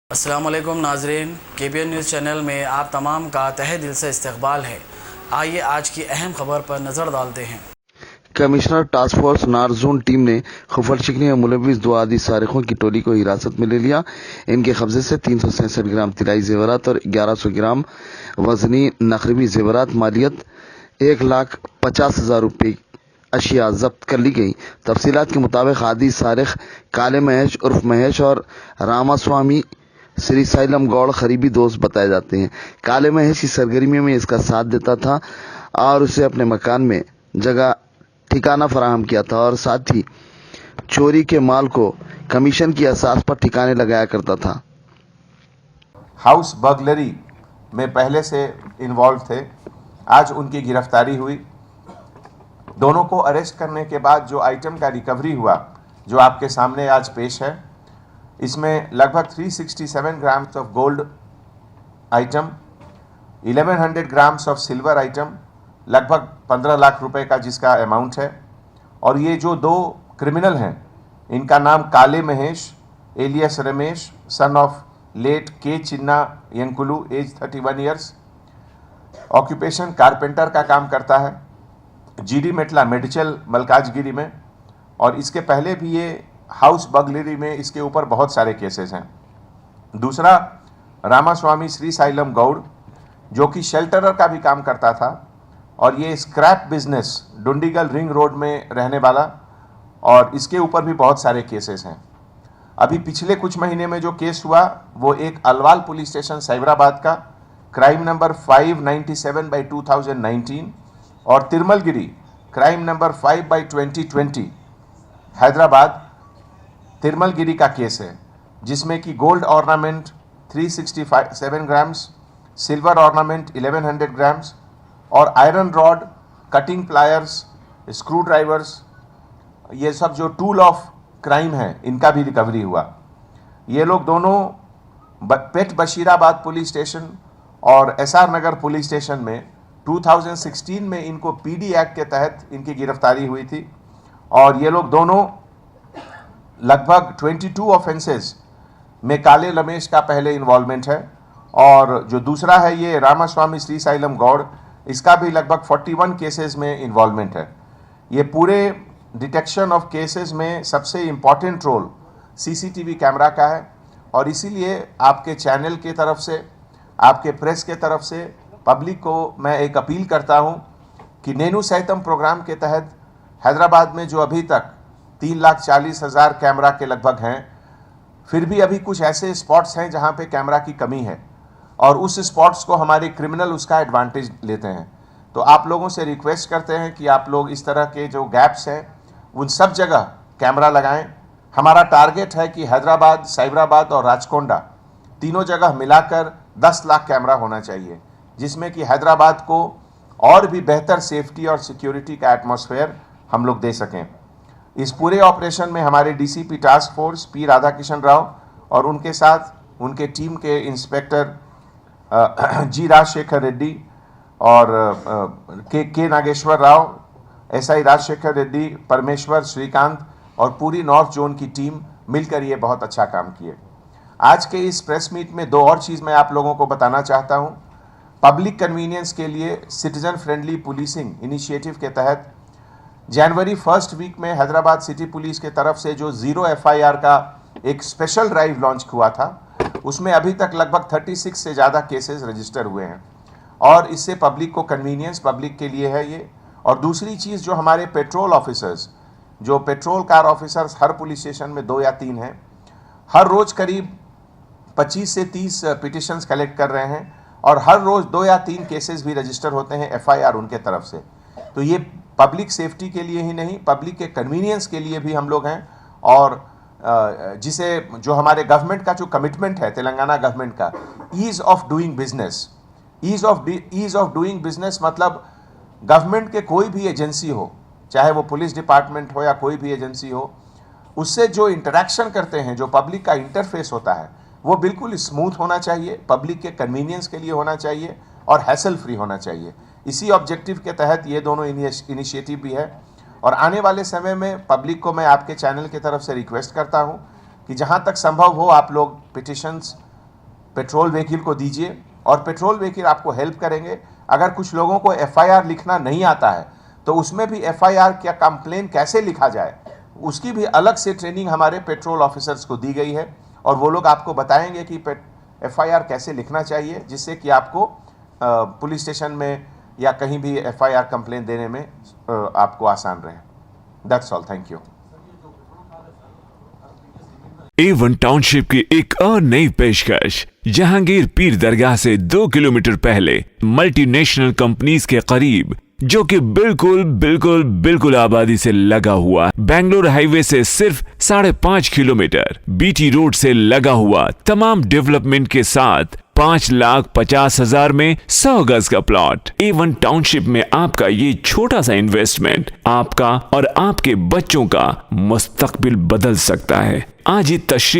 अस्सलामुअलैकुम नाजरीन, KPN news channel में आप तमाम का तहे दिल से इस्तकबाल है। आइए आज की अहम खबर पर नज़र डालते हैं। कमिश्नर टास्क फोर्स नारजोन टीम ने खुफर शिकनी में मुलविस 2 आदि सारिकों की टोली को हिरासत में ले लिया। इनके कब्जे से 367 ग्राम तिलाई जेवरात और 1100 ग्राम वजनी नकरबी जेवरात मालियत 1,50,000 रुपये अशिया जब्त कर ली गई। तफसीलात के मुताबिक आदि सारिक काले महेश उर्फ महेश और रामास्वामी श्रीसाइलम गौड़ करीबी दोस्त बताए जाते हैं। काले महेश की सरगर्मियों में इसका साथ देता था और उसे अपने मकान में जगह ठिकाना फराहम किया था और साथ ही चोरी के माल को कमीशन की असास पर ठिकाने लगाया करता था। हाउस बर्गलरी में पहले से इन्वॉल्व थे। आज उनकी गिरफ्तारी हुई। दोनों को अरेस्ट करने के बाद जो आइटम का रिकवरी हुआ, जो आपके सामने आज पेश है, इसमें लगभग 367 grams of gold item, 1100 grams of silver item, लगभग 15 लाख रुपए का जिसका अमाउंट है। और ये जो दो क्रिमिनल हैं, इनका नाम Kale Mahesh alias Ramesh son of late K Chinna Yankulu, age 31 years, occupation carpenter का काम करता है, जीडी मेटला मेडिचल मलकाजगिरी में। और इसके पहले भी ये हाउस बर्गलरी में इसके ऊपर बहुत सारे केसेस हैं। दूसरा रामास्वामी श्रीसाइलम गौड़, जो कि शेल्टरर का भी काम करता था और ये scrap business Dundigal ring road में रहने वाला, और इसके ऊपर भी बहुत सारे केसेस हैं। अभी पिछले कुछ महीने में जो केस हुआ वो एक अलवाल पुलिस स्टेशन साइबराबाद का क्राइम नंबर 597/2019 और तिरमलगिरी क्राइम नंबर 5/2020 हैदराबाद तिरमलगिरी का केस है, जिसमें कि gold ornament 367 grams, silver ornament 1100 grams और iron rod, cutting pliers, screw drivers, ये सब जो टूल ऑफ क्राइम है, इनका भी रिकवरी हुआ। ये लोग दोनों पेट बशीराबाद पुलिस स्टेशन और SR नगर पुलिस स्टेशन में 2016 में इनको PD एक्ट के तहत इनकी गिरफ्तारी हुई थी। और ये लोग दोनों लगभग 22 ऑफेंसेस में काले रमेश का पहले इन्वॉल्वमेंट है, और जो दूसरा है ये रामास्वामी श्रीसाइलम गौड़, इसका भी लगभग 41 केसेस में इन्वॉल्वमेंट है। ये पूरे डिटेक्शन ऑफ केसेस में सबसे इम्पॉर्टेंट रोल CCTV कैमरा का है। और इसीलिए आपके चैनल की तरफ से, आपके प्रेस के तरफ से पब्लिक को मैं एक अपील करता हूं कि नेनू सैतम प्रोग्राम के तहत हैदराबाद में जो अभी तक 3,40,000 कैमरा के लगभग हैं, फिर भी अभी कुछ ऐसे स्पॉट्स हैं जहां पे कैमरा की कमी है और उस स्पॉट्स को हमारे क्रिमिनल उसका एडवांटेज लेते हैं। तो आप लोगों से रिक्वेस्ट करते हैं कि आप लोग इस तरह के जो गैप्स हैं उन सब जगह कैमरा लगाएं। हमारा टारगेट है कि हैदराबाद, साइबराबाद और राचकोंडा तीनों जगह मिलाकर 10 लाख कैमरा होना चाहिए, जिसमें कि हैदराबाद को और भी बेहतर सेफ्टी और सिक्योरिटी का एटमॉस्फेयर हम लोग दे सकें। इस पूरे ऑपरेशन में हमारे DCP task force P Radhakishan Rao और उनके साथ उनके टीम के इंस्पेक्टर G राजशेखर रेड्डी और के नागेश्वर राव, SI राजशेखर रेड्डी, परमेश्वर, श्रीकांत और पूरी नॉर्थ जोन की टीम मिलकर ये बहुत अच्छा काम किए। आज के इस प्रेस मीट में दो और चीज़ मैं आप लोगों को बताना चाहता हूँ। पब्लिक कन्वीनियंस के लिए सिटीजन फ्रेंडली पुलिसिंग इनिशिएटिव के तहत जनवरी 1st वीक में हैदराबाद सिटी पुलिस के तरफ से जो जीरो FIR का एक स्पेशल ड्राइव लॉन्च हुआ था, उसमें अभी तक लगभग 36 से ज़्यादा केसेस रजिस्टर हुए हैं। और इससे पब्लिक को कन्वीनियंस पब्लिक के लिए है ये। और दूसरी चीज़, जो हमारे पेट्रोल ऑफिसर्स, जो पेट्रोल कार ऑफिसर्स हर पुलिस स्टेशन में 2 या 3 हैं, हर रोज़ करीब 25 से 30 पिटिशंस कलेक्ट कर रहे हैं और हर रोज़ 2 या 3 केसेस भी रजिस्टर होते हैं FIR उनके तरफ से। तो ये पब्लिक सेफ्टी के लिए ही नहीं, पब्लिक के कन्वीनियंस के लिए भी हम लोग हैं। और जिसे जो हमारे गवर्नमेंट का जो कमिटमेंट है, तेलंगाना गवर्नमेंट का, ease of doing business, ease of doing business मतलब गवर्नमेंट के कोई भी एजेंसी हो, चाहे वो पुलिस डिपार्टमेंट हो या कोई भी एजेंसी हो, उससे जो इंटरेक्शन करते हैं, जो पब्लिक का इंटरफेस होता है, वो बिल्कुल स्मूथ होना चाहिए, पब्लिक के कन्वीनियंस के लिए होना चाहिए और हैसल फ्री होना चाहिए। इसी ऑब्जेक्टिव के तहत ये दोनों इनिशिएटिव भी है। और आने वाले समय में पब्लिक को मैं आपके चैनल की तरफ से रिक्वेस्ट करता हूँ कि जहाँ तक संभव हो आप लोग पिटिशंस पेट्रोल व्हीकल को दीजिए और पेट्रोल व्हीकल आपको हेल्प करेंगे। अगर कुछ लोगों को FIR लिखना नहीं आता है तो उसमें भी FIR क्या कंप्लेन कैसे लिखा जाए उसकी भी अलग से ट्रेनिंग हमारे पेट्रोल ऑफिसर्स को दी गई है और वो लोग आपको बताएंगे कि FIR कैसे लिखना चाहिए, जिससे कि आपको पुलिस स्टेशन में या कहीं भी FIR कंप्लेन देने में आपको आसान रहे। That's all, thank you. A1 township की एक और नई पेशकश। जहांगीर पीर दरगाह से 2 किलोमीटर पहले मल्टीनेशनल कंपनीज के करीब, जो कि बिल्कुल आबादी से लगा हुआ, बेंगलोर हाईवे से सिर्फ 5.5 किलोमीटर, BT रोड से लगा हुआ, तमाम डेवलपमेंट के साथ 5,50,000 में 100 गज का प्लॉट। A1 टाउनशिप में आपका ये छोटा सा इन्वेस्टमेंट आपका और आपके बच्चों का मुस्तकबिल बदल सकता है। आज ही तशरीफ